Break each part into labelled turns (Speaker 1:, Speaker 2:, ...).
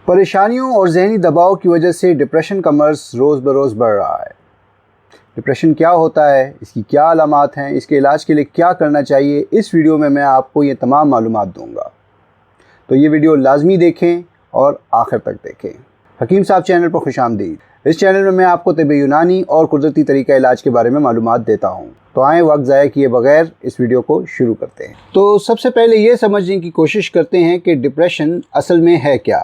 Speaker 1: پریشانیوں اور ذہنی دباؤ کی وجہ سے ڈپریشن کا مرض روز بروز بڑھ رہا ہے۔ ڈپریشن کیا ہوتا ہے، اس کی کیا علامات ہیں، اس کے علاج کے لیے کیا کرنا چاہیے، اس ویڈیو میں میں آپ کو یہ تمام معلومات دوں گا۔ تو یہ ویڈیو لازمی دیکھیں اور آخر تک دیکھیں۔ حکیم صاحب چینل پر خوش آمدید۔ اس چینل میں میں آپ کو طب یونانی اور قدرتی طریقہ علاج کے بارے میں معلومات دیتا ہوں۔ تو آئیں وقت ضائع کیے بغیر اس ویڈیو کو شروع کرتے ہیں۔ تو سب سے پہلے یہ سمجھنے کی کوشش کرتے ہیں کہ ڈپریشن اصل میں ہے کیا۔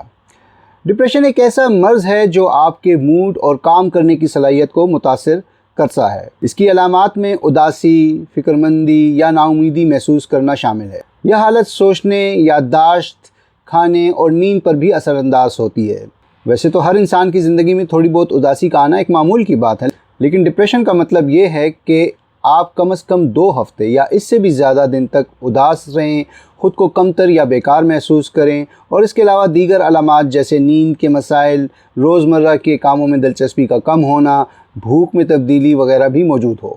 Speaker 1: ڈپریشن ایک ایسا مرض ہے جو آپ کے موڈ اور کام کرنے کی صلاحیت کو متاثر کرتا ہے۔ اس کی علامات میں اداسی، فکرمندی یا نا امیدی محسوس کرنا شامل ہے۔ یہ حالت سوچنے، یادداشت، کھانے اور نیند پر بھی اثر انداز ہوتی ہے۔ ویسے تو ہر انسان کی زندگی میں تھوڑی بہت اداسی کا آنا ایک معمول کی بات ہے، لیکن ڈپریشن کا مطلب یہ ہے کہ آپ کم از کم 2 ہفتے یا اس سے بھی زیادہ دن تک اداس رہیں، خود کو کمتر یا بیکار محسوس کریں، اور اس کے علاوہ دیگر علامات جیسے نیند کے مسائل، روزمرہ کے کاموں میں دلچسپی کا کم ہونا، بھوک میں تبدیلی وغیرہ بھی موجود ہو۔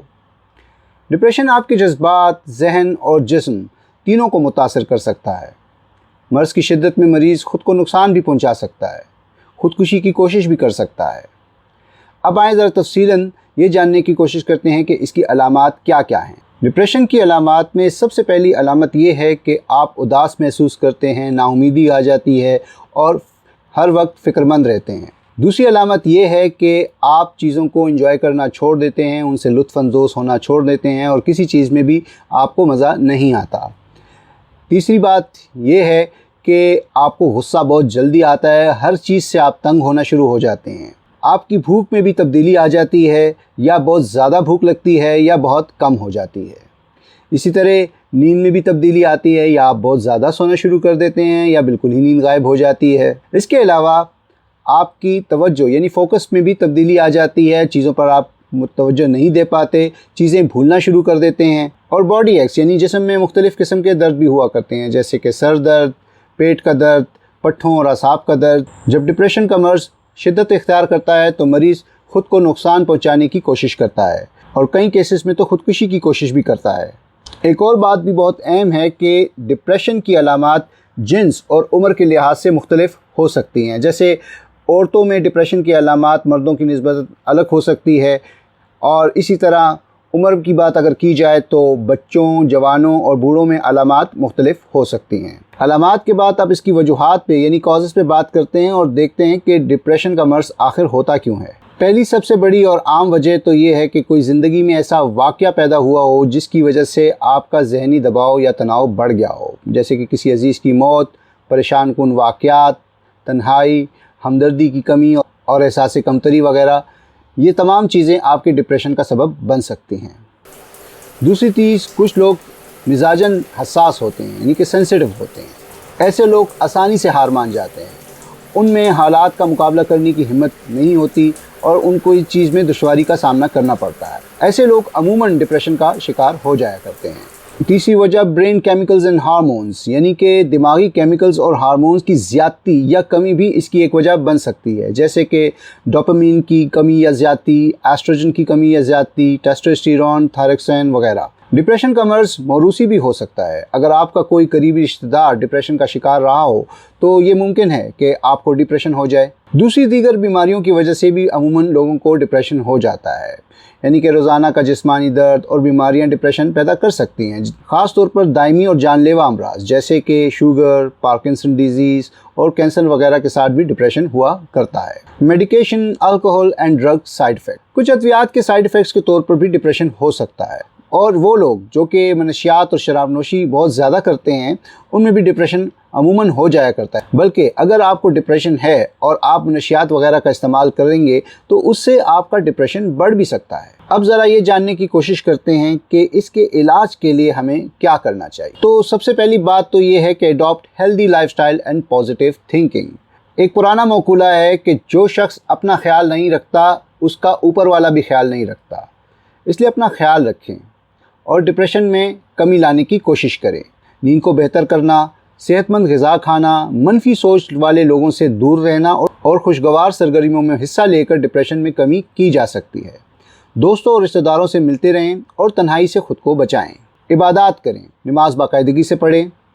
Speaker 1: ڈپریشن آپ کے جذبات، ذہن اور جسم تینوں کو متاثر کر سکتا ہے۔ مرض کی شدت میں مریض خود کو نقصان بھی پہنچا سکتا ہے، خودکشی کی کوشش بھی کر سکتا ہے۔ اب آئیں ذرا تفصیلاً یہ جاننے کی کوشش کرتے ہیں کہ اس کی علامات کیا کیا ہیں۔ ڈپریشن کی علامات میں سب سے پہلی علامت یہ ہے کہ آپ اداس محسوس کرتے ہیں، نا امیدی آ جاتی ہے اور ہر وقت فکر مند رہتے ہیں۔ دوسری علامت یہ ہے کہ آپ چیزوں کو انجوائے کرنا چھوڑ دیتے ہیں، ان سے لطف اندوز ہونا چھوڑ دیتے ہیں اور کسی چیز میں بھی آپ کو مزہ نہیں آتا۔ تیسری بات یہ ہے کہ آپ کو غصہ بہت جلدی آتا ہے، ہر چیز سے آپ تنگ ہونا شروع ہو جاتے ہیں۔ آپ کی بھوک میں بھی تبدیلی آ جاتی ہے، یا بہت زیادہ بھوک لگتی ہے یا بہت کم ہو جاتی ہے۔ اسی طرح نیند میں بھی تبدیلی آتی ہے، یا آپ بہت زیادہ سونا شروع کر دیتے ہیں یا بالکل ہی نیند غائب ہو جاتی ہے۔ اس کے علاوہ آپ کی توجہ یعنی فوکس میں بھی تبدیلی آ جاتی ہے، چیزوں پر آپ توجہ نہیں دے پاتے، چیزیں بھولنا شروع کر دیتے ہیں۔ اور باڈی ایکس یعنی جسم میں مختلف قسم کے درد بھی ہوا کرتے ہیں، جیسے کہ سر درد، پیٹ کا درد، پٹھوں اور اعصاب کا درد۔ جب ڈپریشن کا مرض شدت اختیار کرتا ہے تو مریض خود کو نقصان پہنچانے کی کوشش کرتا ہے، اور کئی کیسز میں تو خودکشی کی کوشش بھی کرتا ہے۔ ایک اور بات بھی بہت اہم ہے کہ ڈپریشن کی علامات جنس اور عمر کے لحاظ سے مختلف ہو سکتی ہیں۔ جیسے عورتوں میں ڈپریشن کی علامات مردوں کی نسبت الگ ہو سکتی ہے، اور اسی طرح عمر کی بات اگر کی جائے تو بچوں، جوانوں اور بوڑھوں میں علامات مختلف ہو سکتی ہیں۔ علامات کے بعد اب اس کی وجوہات پہ یعنی کازز پہ بات کرتے ہیں اور دیکھتے ہیں کہ ڈپریشن کا مرض آخر ہوتا کیوں ہے۔ پہلی سب سے بڑی اور عام وجہ تو یہ ہے کہ کوئی زندگی میں ایسا واقعہ پیدا ہوا ہو جس کی وجہ سے آپ کا ذہنی دباؤ یا تناؤ بڑھ گیا ہو، جیسے کہ کسی عزیز کی موت، پریشان کن واقعات، تنہائی، ہمدردی کی کمی اور احساس کمتری وغیرہ۔ یہ تمام چیزیں آپ کے ڈپریشن کا سبب بن سکتی ہیں۔ دوسری چیز، کچھ لوگ مزاجاً حساس ہوتے ہیں یعنی کہ سینسیٹیو ہوتے ہیں۔ ایسے لوگ آسانی سے ہار مان جاتے ہیں، ان میں حالات کا مقابلہ کرنے کی ہمت نہیں ہوتی اور ان کو اس چیز میں دشواری کا سامنا کرنا پڑتا ہے۔ ایسے لوگ عموماً ڈپریشن کا شکار ہو جایا کرتے ہیں۔ تیسری وجہ برین کیمیکلز اینڈ ہارمونز یعنی کہ دماغی کیمیکلز اور ہارمونز کی زیادتی یا کمی بھی اس کی ایک وجہ بن سکتی ہے، جیسے کہ ڈوپامین کی کمی یا زیادتی، ایسٹروجن کی کمی یا زیادتی، ٹیسٹوسٹیرون، تھائروکسین وغیرہ۔ ڈپریشن کا مرض موروثی بھی ہو سکتا ہے۔ اگر آپ کا کوئی قریبی رشتہ دار ڈپریشن کا شکار رہا ہو تو یہ ممکن ہے کہ آپ کو ڈپریشن ہو جائے۔ دوسری دیگر بیماریوں کی وجہ سے بھی عموماً لوگوں کو ڈپریشن ہو جاتا ہے، یعنی کہ روزانہ کا جسمانی درد اور بیماریاں ڈپریشن پیدا کر سکتی ہیں، خاص طور پر دائمی اور جان لیوا امراض جیسے کہ شوگر، پارکنسن ڈیزیز اور کینسر وغیرہ کے ساتھ بھی ڈپریشن ہوا کرتا ہے۔ Medication, alcohol and drug side effect, کچھ ادویات کے سائیڈ افیکٹس کے طور پر بھی ڈپریشن ہو سکتا ہے، اور وہ لوگ جو کہ منشیات اور شراب نوشی بہت زیادہ کرتے ہیں ان میں بھی ڈپریشن عموماً ہو جایا کرتا ہے۔ بلکہ اگر آپ کو ڈپریشن ہے اور آپ منشیات وغیرہ کا استعمال کریں گے تو اس سے آپ کا ڈپریشن بڑھ بھی سکتا ہے۔ اب ذرا یہ جاننے کی کوشش کرتے ہیں کہ اس کے علاج کے لیے ہمیں کیا کرنا چاہیے۔ تو سب سے پہلی بات تو یہ ہے کہ adapt healthy life style and positive thinking. ایک پرانا مقولہ ہے کہ جو شخص اپنا خیال نہیں رکھتا اس کا اوپر والا بھی خیال نہیں رکھتا، اس لیے اپنا خیال رکھیں اور ڈپریشن میں کمی لانے کی کوشش کریں۔ نیند کو بہتر کرنا، صحت مند غذا کھانا، منفی سوچ والے لوگوں سے دور رہنا اور خوشگوار سرگرمیوں میں حصہ لے کر ڈپریشن میں کمی کی جا سکتی ہے۔ دوستوں اور رشتہ داروں سے ملتے رہیں اور تنہائی سے خود کو بچائیں۔ عبادات کریں، نماز باقاعدگی سے پڑھیں،